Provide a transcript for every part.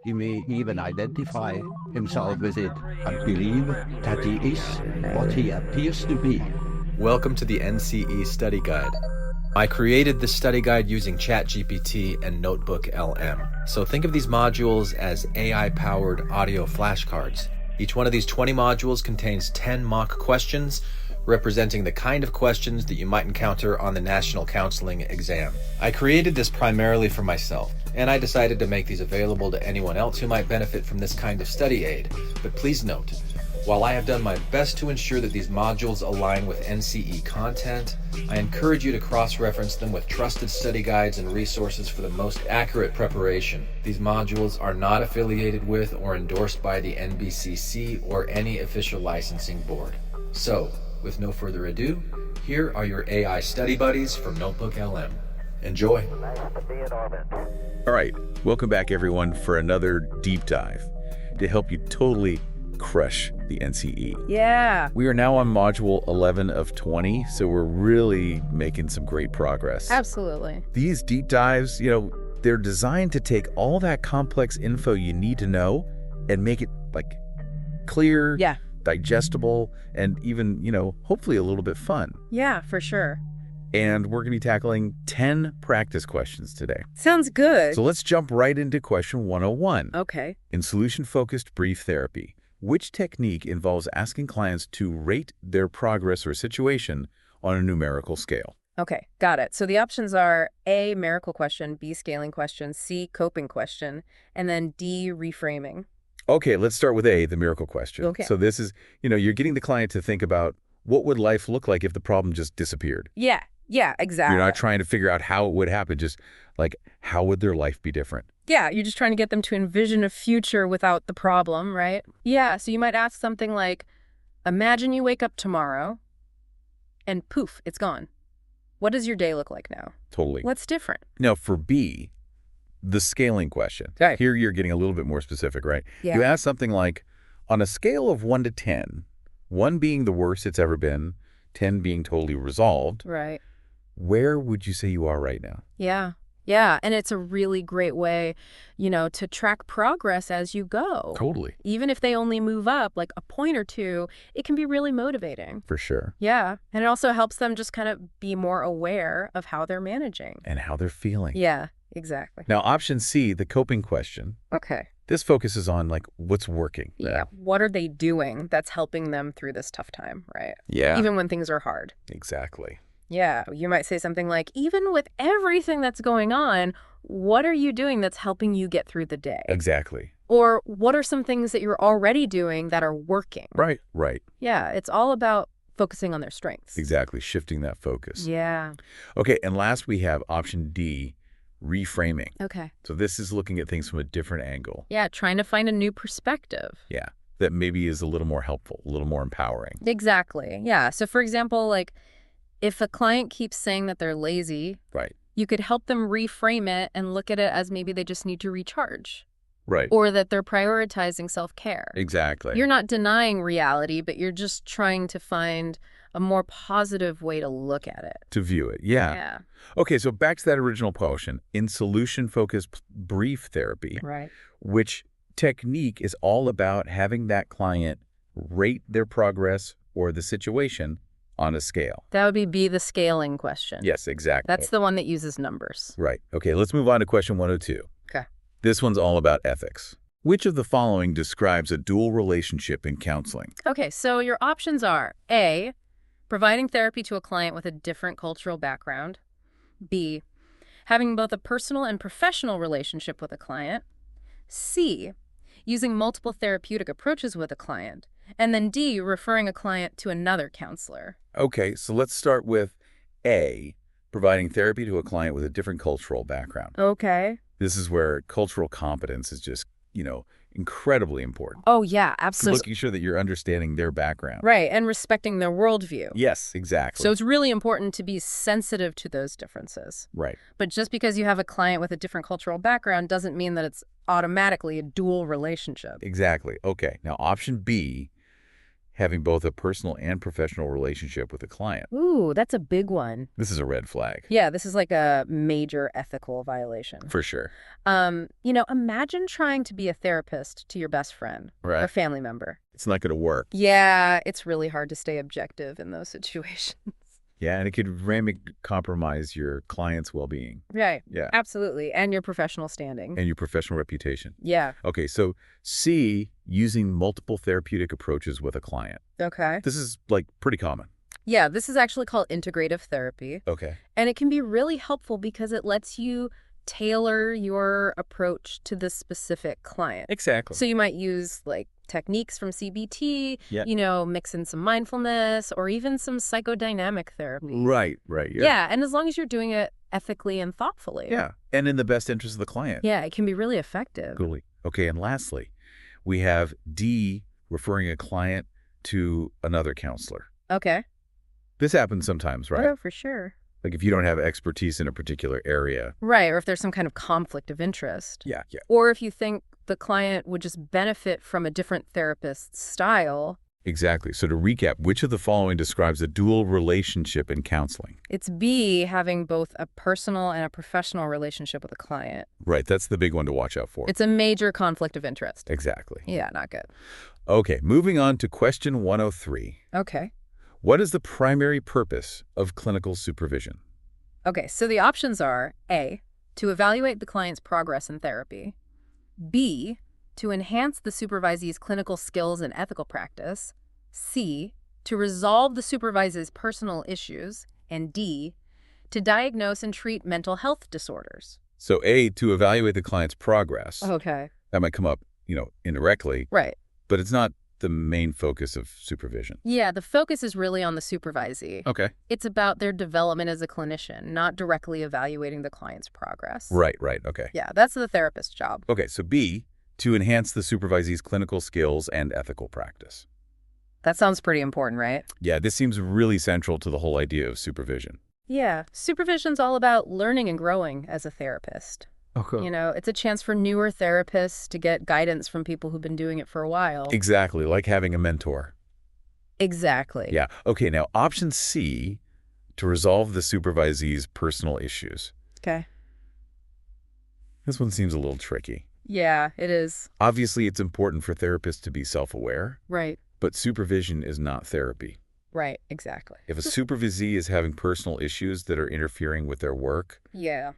He may even identify himself with it and believe that he is what he appears to be. Welcome to the NCE Study Guide. I created this study guide using ChatGPT and Notebook LM. So think of these modules as AI-powered audio flashcards. Each one of these 20 modules contains 10 mock questions, representing the kind of questions that you might encounter on the National Counseling exam. I created this primarily for myself, and I decided to make these available to anyone else who might benefit from this kind of study aid. But please note, while I have done my best to ensure that these modules align with NCE content, I encourage you to cross-reference them with trusted study guides and resources for the most accurate preparation. These modules are not affiliated with or endorsed by the NBCC or any official licensing board. So, with no further ado, here are your AI study buddies from Notebook LM. Enjoy. All right, welcome back everyone for another deep dive to help you totally crush the NCE. Yeah. We are now on module 11 of 20, so we're really making some great progress. Absolutely. These deep dives, they're designed to take all that complex info you need to know and make it clear, digestible, and even, hopefully a little bit fun. Yeah, for sure. And we're going to be tackling 10 practice questions today. Sounds good. So let's jump right into question 101. Okay. In solution-focused brief therapy, which technique involves asking clients to rate their progress or situation on a numerical scale? Okay, got it. So the options are A, numerical question, B, scaling question, C, coping question, and then D, reframing. Okay, let's start with A, the miracle question. Okay. So this is, you're getting the client to think about what would life look like if the problem just disappeared. Yeah, exactly. You're not trying to figure out how it would happen, just how would their life be different? Yeah, you're just trying to get them to envision a future without the problem, right? Yeah, so you might ask something like, imagine you wake up tomorrow and poof, it's gone. What does your day look like now? Totally. What's different? Now, for B, the scaling question. Right. Here you're getting a little bit more specific, right? Yeah. You ask something like, on a scale of 1 to 10, 1 being the worst it's ever been, 10 being totally resolved, Right. where would you say you are right now? Yeah, and it's a really great way, to track progress as you go. Totally. Even if they only move up like a point or two, it can be really motivating. For sure. Yeah, and it also helps them just kind of be more aware of how they're managing. And how they're feeling. Yeah, exactly. Now, option C, the coping question. Okay. This focuses on what's working. Yeah, what are they doing that's helping them through this tough time, right? Yeah. Even when things are hard. Exactly. Yeah, you might say something like, even with everything that's going on, what are you doing that's helping you get through the day? Exactly. Or what are some things that you're already doing that are working? Right. Yeah, it's all about focusing on their strengths. Exactly. Shifting that focus. Yeah. Okay, and last we have option D, reframing. Okay. So this is looking at things from a different angle. Yeah, trying to find a new perspective. Yeah, that maybe is a little more helpful, a little more empowering. Exactly. Yeah. So for example, if a client keeps saying that they're lazy, Right. you could help them reframe it and look at it as maybe they just need to recharge. Right. Or that they're prioritizing self-care. Exactly. You're not denying reality, but you're just trying to find a more positive way to look at it. To view it. Yeah. Okay, so back to that original question. In solution-focused brief therapy, Right. which technique is all about having that client rate their progress or the situation on a scale? That would be B, the scaling question. Yes, exactly. That's the one that uses numbers. Right. Okay, let's move on to question 102. Okay. This one's all about ethics. Which of the following describes a dual relationship in counseling? Okay, so your options are A, providing therapy to a client with a different cultural background. B, having both a personal and professional relationship with a client. C, using multiple therapeutic approaches with a client. And then D, referring a client to another counselor. Okay, so let's start with A, providing therapy to a client with a different cultural background. Okay. This is where cultural competence is just, incredibly important. Oh, yeah, absolutely. Making sure that you're understanding their background. Right, and respecting their worldview. Yes, exactly. So it's really important to be sensitive to those differences. Right. But just because you have a client with a different cultural background doesn't mean that it's automatically a dual relationship. Exactly. Okay, now option B, having both a personal and professional relationship with a client. Ooh, that's a big one. This is a red flag. Yeah, this is like a major ethical violation. For sure. Imagine trying to be a therapist to your best friend or family member. It's not going to work. Yeah, it's really hard to stay objective in those situations. Yeah, and it could compromise your client's well-being. Right. Yeah. Absolutely. And your professional standing. And your professional reputation. Yeah. Okay, so C, using multiple therapeutic approaches with a client. Okay. This is, like, pretty common. Yeah, this is actually called integrative therapy. Okay. And it can be really helpful because it lets you tailor your approach to the specific client. Exactly. So you might use like techniques from CBT, mix in some mindfulness or even some psychodynamic therapy. Right, yeah. And as long as you're doing it ethically and thoughtfully. Yeah, and in the best interest of the client. Yeah, it can be really effective. Cool. Okay, and lastly, we have D, referring a client to another counselor. Okay. This happens sometimes, right? Oh, for sure. Like if you don't have expertise in a particular area. Right, or if there's some kind of conflict of interest. Yeah. Or if you think the client would just benefit from a different therapist's style. Exactly. So to recap, which of the following describes a dual relationship in counseling? It's B, having both a personal and a professional relationship with a client. Right, that's the big one to watch out for. It's a major conflict of interest. Exactly. Yeah, not good. Okay, moving on to question 103. Okay. What is the primary purpose of clinical supervision? Okay, so the options are A, to evaluate the client's progress in therapy, B, to enhance the supervisee's clinical skills and ethical practice, C, to resolve the supervisee's personal issues, and D, to diagnose and treat mental health disorders. So A, to evaluate the client's progress. Okay. That might come up, indirectly. Right. But it's not the main focus of supervision. Yeah, the focus is really on the supervisee. Okay. It's about their development as a clinician, not directly evaluating the client's progress. Right, okay. Yeah, that's the therapist's job. Okay, so B, to enhance the supervisee's clinical skills and ethical practice. That sounds pretty important, right? Yeah, this seems really central to the whole idea of supervision. Yeah, supervision's all about learning and growing as a therapist. Okay. It's a chance for newer therapists to get guidance from people who've been doing it for a while. Exactly, like having a mentor. Exactly. Yeah. Okay, now option C, to resolve the supervisee's personal issues. Okay. This one seems a little tricky. Yeah, it is. Obviously, it's important for therapists to be self-aware. Right. But supervision is not therapy. Right, exactly. If a supervisee is having personal issues that are interfering with their work, yeah,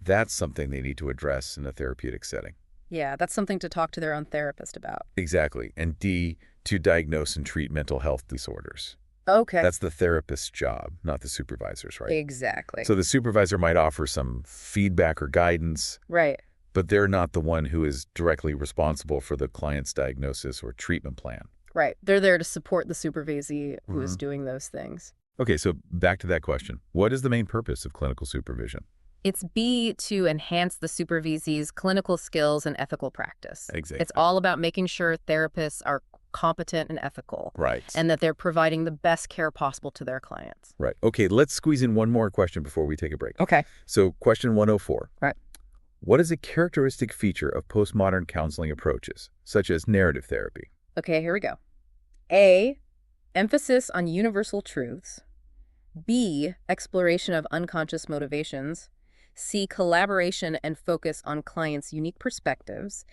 that's something they need to address in a therapeutic setting. Yeah, that's something to talk to their own therapist about. Exactly. And D, to diagnose and treat mental health disorders. Okay. That's the therapist's job, not the supervisor's, right? Exactly. So the supervisor might offer some feedback or guidance. Right. But they're not the one who is directly responsible for the client's diagnosis or treatment plan. Right. They're there to support the supervisee who is doing those things. Okay, so back to that question. What is the main purpose of clinical supervision? It's B, to enhance the supervisee's clinical skills and ethical practice. Exactly. It's all about making sure therapists are competent and ethical. Right. And that they're providing the best care possible to their clients. Right. Okay, let's squeeze in one more question before we take a break. Okay. So question 104. Right. What is a characteristic feature of postmodern counseling approaches, such as narrative therapy? Okay, here we go. A, emphasis on universal truths. B, exploration of unconscious motivations. C, collaboration and focus on clients' unique perspectives.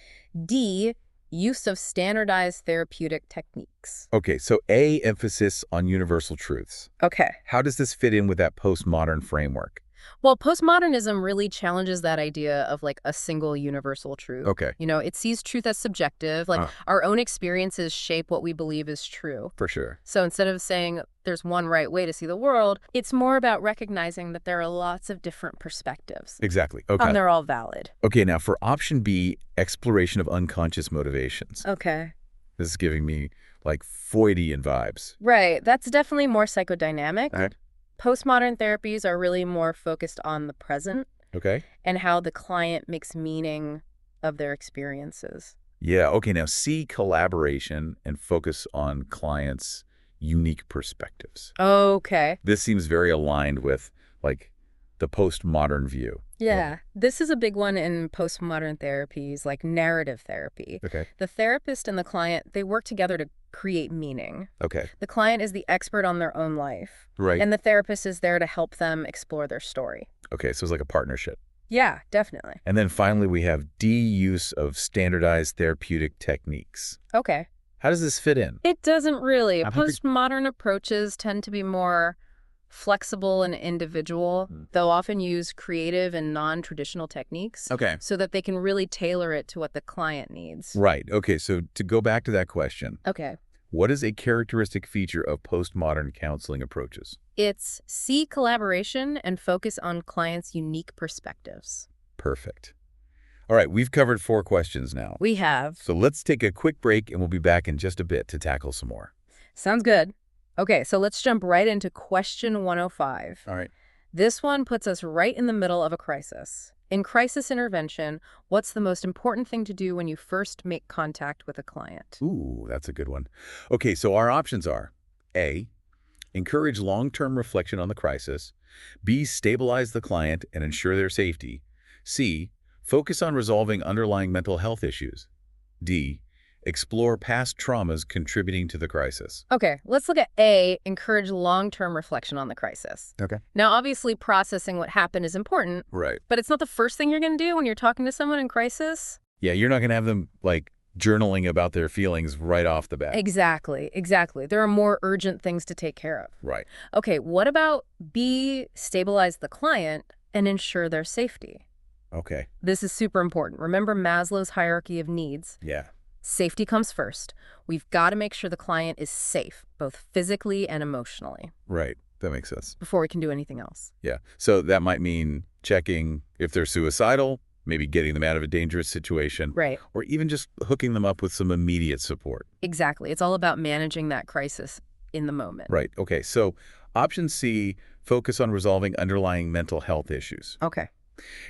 D, use of standardized therapeutic techniques. Okay, so A, emphasis on universal truths. Okay. How does this fit in with that postmodern framework? Well, postmodernism really challenges that idea of like a single universal truth. Okay. It sees truth as subjective, like our own experiences shape what we believe is true. For sure. So instead of saying there's one right way to see the world, it's more about recognizing that there are lots of different perspectives. Exactly. Okay. And they're all valid. Okay, now for option B, exploration of unconscious motivations. Okay. This is giving me like Freudian vibes. Right. That's definitely more psychodynamic. All right. Postmodern therapies are really more focused on the present. Okay. And how the client makes meaning of their experiences. Yeah. Okay. Now C, collaboration and focus on clients' unique perspectives. Okay. This seems very aligned with like the postmodern view. Yeah, this is a big one in postmodern therapies, like narrative therapy. Okay. The therapist and the client, they work together to create meaning. Okay. The client is the expert on their own life. Right. And the therapist is there to help them explore their story. Okay, so it's like a partnership. Yeah, definitely. And then finally, we have D, use of standardized therapeutic techniques. Okay. How does this fit in? It doesn't really. I'm happy- Postmodern approaches tend to be more flexible and individual. They'll often use creative and non-traditional techniques Okay. so that they can really tailor it to what the client needs. Right. Okay, so to go back to that question, Okay. what is a characteristic feature of postmodern counseling approaches? It's see collaboration and focus on clients' unique perspectives. Perfect. All right, we've covered 4 questions now. We have. So let's take a quick break and we'll be back in just a bit to tackle some more. Sounds good. Okay, so let's jump right into question 105. All right. This one puts us right in the middle of a crisis. In crisis intervention, what's the most important thing to do when you first make contact with a client? Ooh, that's a good one. Okay, so our options are A, encourage long-term reflection on the crisis. B, stabilize the client and ensure their safety. C, focus on resolving underlying mental health issues. D, explore past traumas contributing to the crisis. Okay, let's look at A, encourage long-term reflection on the crisis. Okay. Now, obviously, processing what happened is important, Right. but it's not the first thing you're going to do when you're talking to someone in crisis. Yeah, you're not going to have them, like, journaling about their feelings right off the bat. Exactly, exactly. There are more urgent things to take care of. Right. Okay, what about B, stabilize the client and ensure their safety? Okay. This is super important. Remember Maslow's hierarchy of needs? Yeah. Safety comes first. We've got to make sure the client is safe, both physically and emotionally, Right. That makes sense. before we can do anything else. Yeah. So that might mean checking if they're suicidal, maybe getting them out of a dangerous situation, Right. or even just hooking them up with some immediate support. Exactly. It's all about managing that crisis in the moment. Right. Okay. So option C, focus on resolving underlying mental health issues. Okay.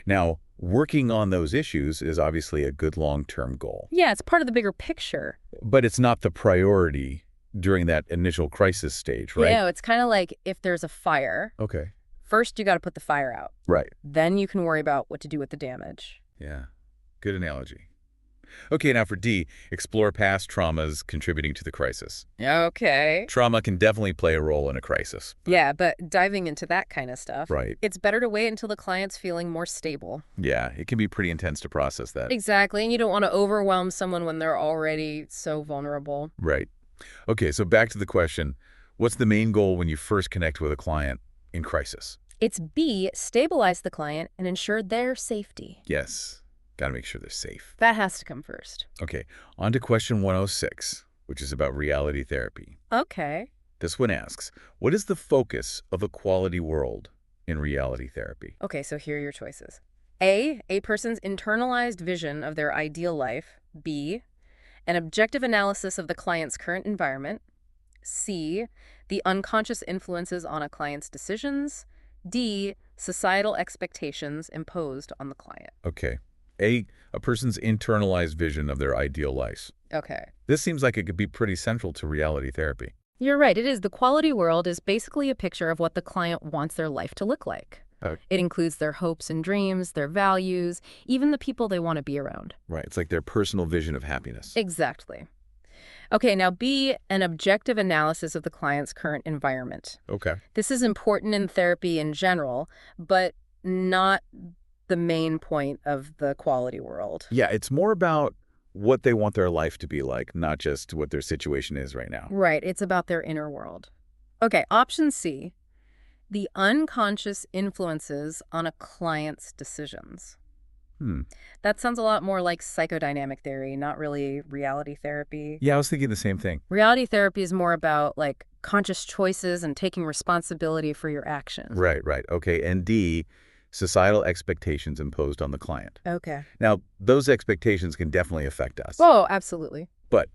Now, working on those issues is obviously a good long-term goal, Yeah, it's part of the bigger picture. but it's not the priority during that initial crisis stage, right? Yeah, it's kind of like if there's a fire, Okay. first you got to put the fire out. Right. Then you can worry about what to do with the damage. Yeah. Good analogy. Okay, now for D, explore past traumas contributing to the crisis. Okay. Trauma can definitely play a role in a crisis. Yeah, but diving into that kind of stuff, Right. it's better to wait until the client's feeling more stable. Yeah, it can be pretty intense to process that. Exactly, and you don't want to overwhelm someone when they're already so vulnerable. Right. Okay, so back to the question, what's the main goal when you first connect with a client in crisis? It's B, stabilize the client and ensure their safety. Yes, got to make sure they're safe. That has to come first. Okay, on to question 106, which is about reality therapy. Okay. This one asks, what is the focus of a quality world in reality therapy? Okay, so here are your choices. A person's internalized vision of their ideal life. B, an objective analysis of the client's current environment. C, the unconscious influences on a client's decisions. D, societal expectations imposed on the client. Okay, A person's internalized vision of their ideal life. Okay. This seems like it could be pretty central to reality therapy. You're right, it is. The quality world is basically a picture of what the client wants their life to look like. Okay. It includes their hopes and dreams, their values, even the people they want to be around. Right, it's like their personal vision of happiness. Exactly. Okay, now B, an objective analysis of the client's current environment. Okay. This is important in therapy in general, but not the main point of the quality world. Yeah, it's more about what they want their life to be like, not just what their situation is right now. Right, it's about their inner world. Okay, option C, the unconscious influences on a client's decisions. That sounds a lot more like psychodynamic theory, not really reality therapy. Yeah, I was thinking the same thing. Reality therapy is more about like conscious choices and taking responsibility for your actions. Right. Okay, and D, societal expectations imposed on the client. Okay. Now, those expectations can definitely affect us. Oh, absolutely. But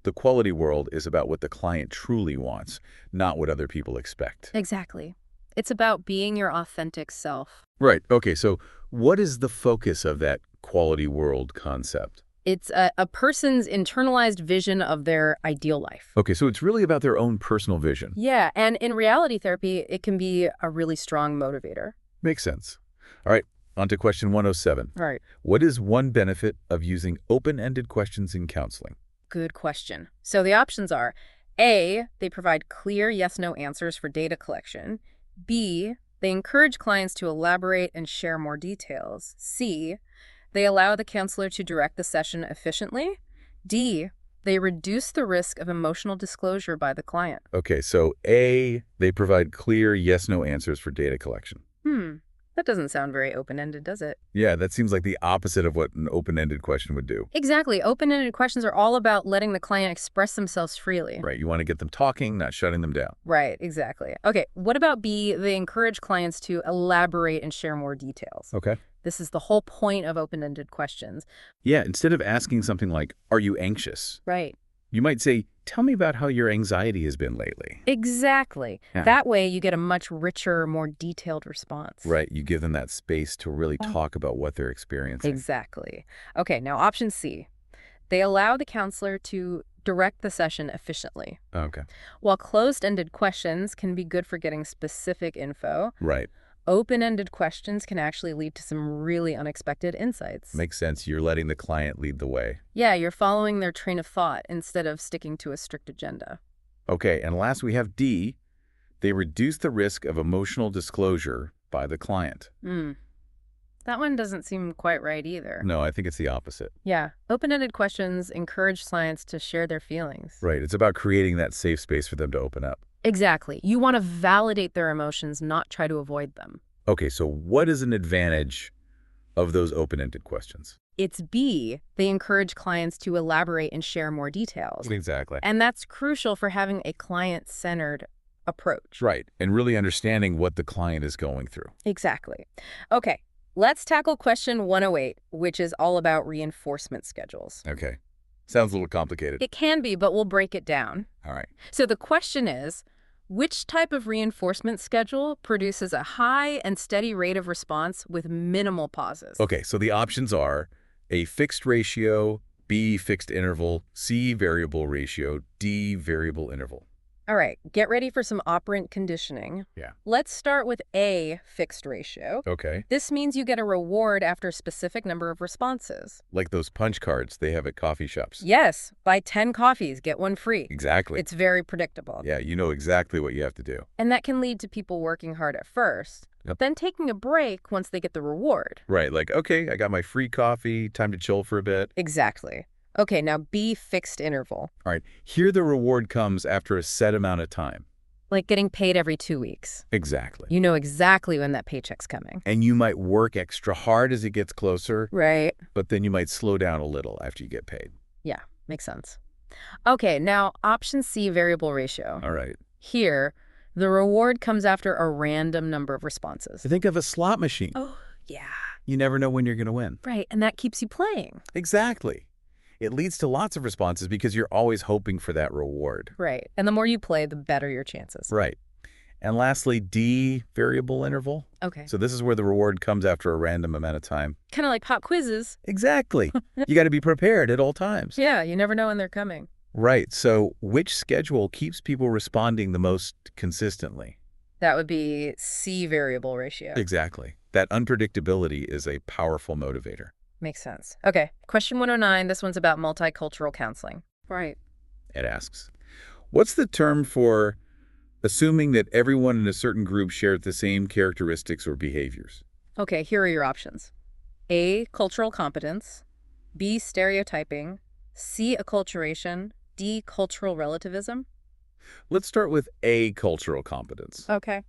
the quality world is about what the client truly wants, not what other people expect. Exactly. It's about being your authentic self. Right. Okay, so what is the focus of that quality world concept? It's a person's internalized vision of their ideal life. Okay, so it's really about their own personal vision. Yeah, and in reality therapy, it can be a really strong motivator. Makes sense. All right, on to question 107. All right. What is one benefit of using open-ended questions in counseling? Good question. So the options are A, they provide clear yes-no answers for data collection. B, they encourage clients to elaborate and share more details. C, they allow the counselor to direct the session efficiently. D, they reduce the risk of emotional disclosure by the client. Okay, so A, they provide clear yes-no answers for data collection. That doesn't sound very open-ended, does it? Yeah, that seems like the opposite of what an open-ended question would do. Exactly. Open-ended questions are all about letting the client express themselves freely. Right, you want to get them talking, not shutting them down. Right, exactly. Okay, what about B? They encourage clients to elaborate and share more details. Okay. This is the whole point of open-ended questions. Yeah, instead of asking something like, are you anxious? Right. You might say, tell me about how your anxiety has been lately. Exactly. Yeah. That way you get a much richer, more detailed response. Right, you give them that space to really talk about what they're experiencing. Exactly. Okay, now option C. They allow the counselor to direct the session efficiently. Okay. While closed-ended questions can be good for getting specific info, Right. open-ended questions can actually lead to some really unexpected insights. Makes sense. You're letting the client lead the way. Yeah, you're following their train of thought instead of sticking to a strict agenda. Okay, and last we have D. They reduce the risk of emotional disclosure by the client. That one doesn't seem quite right either. No, I think it's the opposite. Yeah, open-ended questions encourage clients to share their feelings. Right, it's about creating that safe space for them to open up. Exactly. You want to validate their emotions, not try to avoid them. Okay, so what is an advantage of those open-ended questions? It's B. They encourage clients to elaborate and share more details. Exactly. And that's crucial for having a client-centered approach. Right, and really understanding what the client is going through. Exactly. Okay, let's tackle question 108, which is all about reinforcement schedules. Okay, sounds a little complicated. It can be, but we'll break it down. All right. So the question is, which type of reinforcement schedule produces a high and steady rate of response with minimal pauses? Okay, so the options are A, fixed ratio, B, fixed interval, C, variable ratio, D, variable interval. All right, get ready for some operant conditioning. Yeah. Let's start with A, fixed ratio. Okay. This means you get a reward after a specific number of responses. Like those punch cards they have at coffee shops. Yes, buy 10 coffees, get one free. Exactly. It's very predictable. Yeah, you know exactly what you have to do. And that can lead to people working hard at first, then taking a break once they get the reward. Right, like, okay, I got my free coffee, time to chill for a bit. Exactly. Okay, now B, fixed interval. All right, here the reward comes after a set amount of time. Like getting paid every 2 weeks. Exactly. You know exactly when that paycheck's coming. And you might work extra hard as it gets closer, Right. but then you might slow down a little after you get paid. Yeah, makes sense. Okay, now option C, variable ratio. All right. Here, the reward comes after a random number of responses. Think of a slot machine. Oh, yeah. You never know when you're going to win. Right, and that keeps you playing. Exactly. It leads to lots of responses because you're always hoping for that reward. Right, and the more you play, the better your chances. Right. And lastly, D, variable interval. Okay. So this is where the reward comes after a random amount of time. Kind of like pop quizzes. Exactly. You got to be prepared at all times. Yeah, you never know when they're coming. Right. So which schedule keeps people responding the most consistently? That would be C, variable ratio. Exactly. That unpredictability is a powerful motivator. Makes sense. Okay, question 109. This one's about multicultural counseling. Right. It asks, what's the term for assuming that everyone in a certain group shares the same characteristics or behaviors? Okay, here are your options. A, cultural competence. B, stereotyping. C, acculturation. D, cultural relativism. Let's start with A, cultural competence. Okay.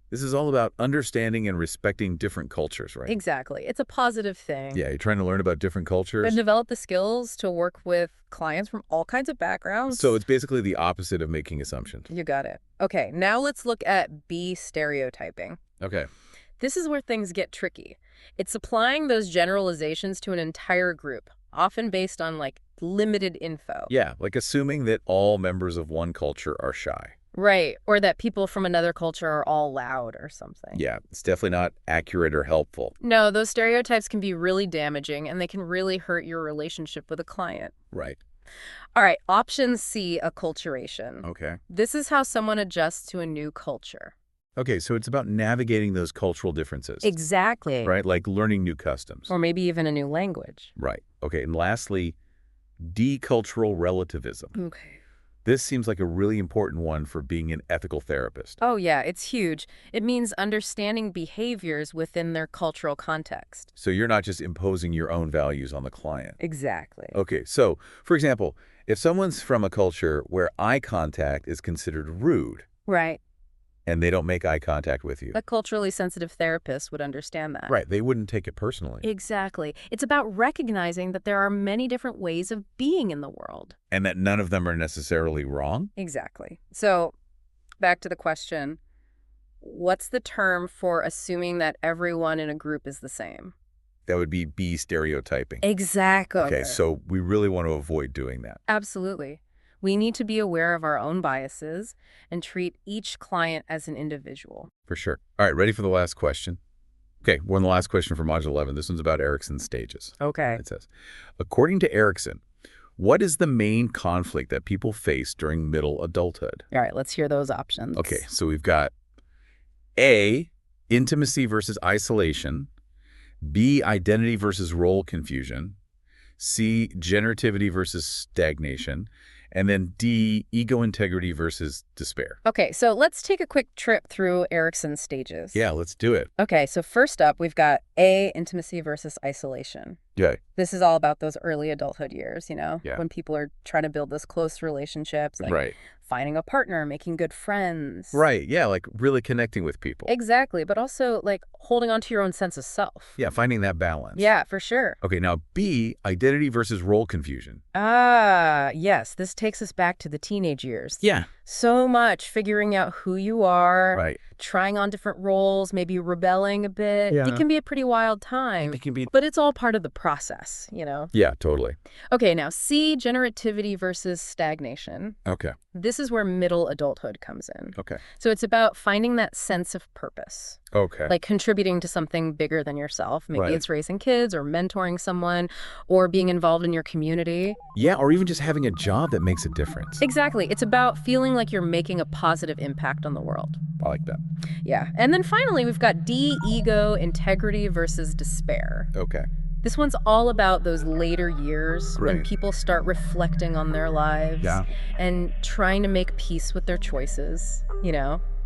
This is all about understanding and respecting different cultures, right? Exactly. It's a positive thing. Yeah, you're trying to learn about different cultures. And develop the skills to work with clients from all kinds of backgrounds. So it's basically the opposite of making assumptions. You got it. Okay, now let's look at B, stereotyping. Okay. This is where things get tricky. It's applying those generalizations to an entire group, often based on, like, limited info. Yeah, like assuming that all members of one culture are shy. Right, or that people from another culture are all loud or something. Yeah, it's definitely not accurate or helpful. No, those stereotypes can be really damaging, and they can really hurt your relationship with a client. Right. All right, option C, acculturation. Okay. This is how someone adjusts to a new culture. Okay, so it's about navigating those cultural differences. Exactly. Right? Like learning new customs. Or maybe even a new language. Right. Okay, and lastly, decultural relativism. Okay. This seems like a really important one for being an ethical therapist. Oh, yeah, it's huge. It means understanding behaviors within their cultural context. So you're not just imposing your own values on the client. Exactly. Okay, so, for example, if someone's from a culture where eye contact is considered rude, Right. and they don't make eye contact with you. A culturally sensitive therapist would understand that. Right, they wouldn't take it personally. Exactly. It's about recognizing that there are many different ways of being in the world. And that none of them are necessarily wrong? Exactly. So, back to the question, what's the term for assuming that everyone in a group is the same? That would be B stereotyping. Exactly. Okay, so we really want to avoid doing that. Absolutely. We need to be aware of our own biases and treat each client as an individual. For sure. All right, ready for the last question? Okay, we're on the last question for Module 11. This one's about Erickson's stages. Okay. It says, according to Erickson, what is the main conflict that people face during middle adulthood? All right, let's hear those options. Okay, so we've got A, intimacy versus isolation, B, identity versus role confusion, C, generativity versus stagnation, and then D, ego integrity versus despair. Okay, so let's take a quick trip through Erickson's stages. Yeah, let's do it. Okay, so first up, we've got A, intimacy versus isolation. Yeah. This is all about those early adulthood years, Yeah. when people are trying to build those close relationships, like Right. finding a partner, making good friends. Right, yeah, like really connecting with people. Exactly, but also like holding on to your own sense of self. Yeah, finding that balance. Yeah, for sure. Okay, now B, identity versus role confusion. Ah, yes, this takes us back to the teenage years. Yeah. So much figuring out who you are, Right. trying on different roles, maybe rebelling a bit. Yeah. It can be a pretty wild time, It can be. but it's all part of the process, Yeah, totally. Okay, now C, generativity versus stagnation. Okay. This is where middle adulthood comes in. Okay. So it's about finding that sense of purpose, Okay. like contributing to something bigger than yourself. Maybe Right. it's raising kids or mentoring someone or being involved in your community. Yeah, or even just having a job that makes a difference. Exactly. It's about feeling like you're making a positive impact on the world. I like that. Yeah. And then finally, we've got D, ego, integrity versus despair. Okay. This one's all about those later years when Right. people start reflecting on their lives Yeah. and trying to make peace with their choices,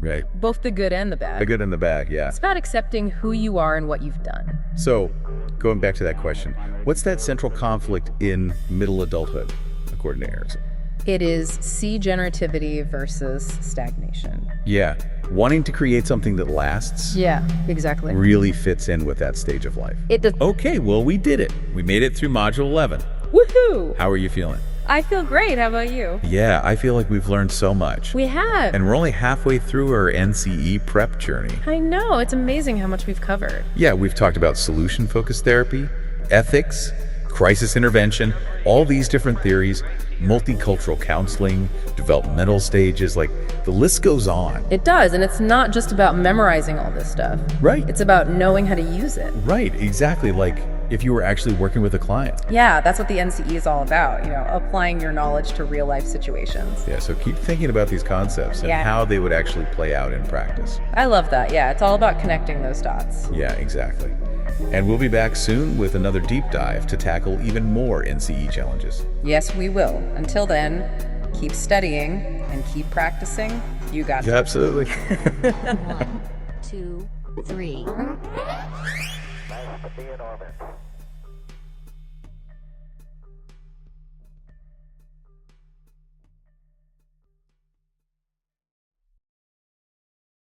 Right. both the good and the bad. The good and the bad, yeah. It's about accepting who you are and what you've done. So, going back to that question, what's that central conflict in middle adulthood, according to Erickson? It is C, generativity versus stagnation. Yeah. Wanting to create something that lasts Yeah, exactly. really fits in with that stage of life. It does. Okay, well, we did it. We made it through Module 11. Woohoo! How are you feeling? I feel great. How about you? Yeah, I feel like we've learned so much. We have. And we're only halfway through our NCE prep journey. I know. It's amazing how much we've covered. Yeah, we've talked about solution-focused therapy, ethics, crisis intervention, all these different theories, multicultural counseling, developmental stages, like the list goes on. It does, and it's not just about memorizing all this stuff. Right. It's about knowing how to use it. Right, exactly. Like if you were actually working with a client. Yeah, that's what the NCE is all about, applying your knowledge to real life situations. Yeah, so keep thinking about these concepts and Yeah. how they would actually play out in practice. I love that. Yeah, it's all about connecting those dots. Yeah, exactly. And we'll be back soon with another deep dive to tackle even more NCE challenges. Yes, we will. Until then, keep studying and keep practicing. You got this. Absolutely. 1, 2, 3. Nice to be in orbit.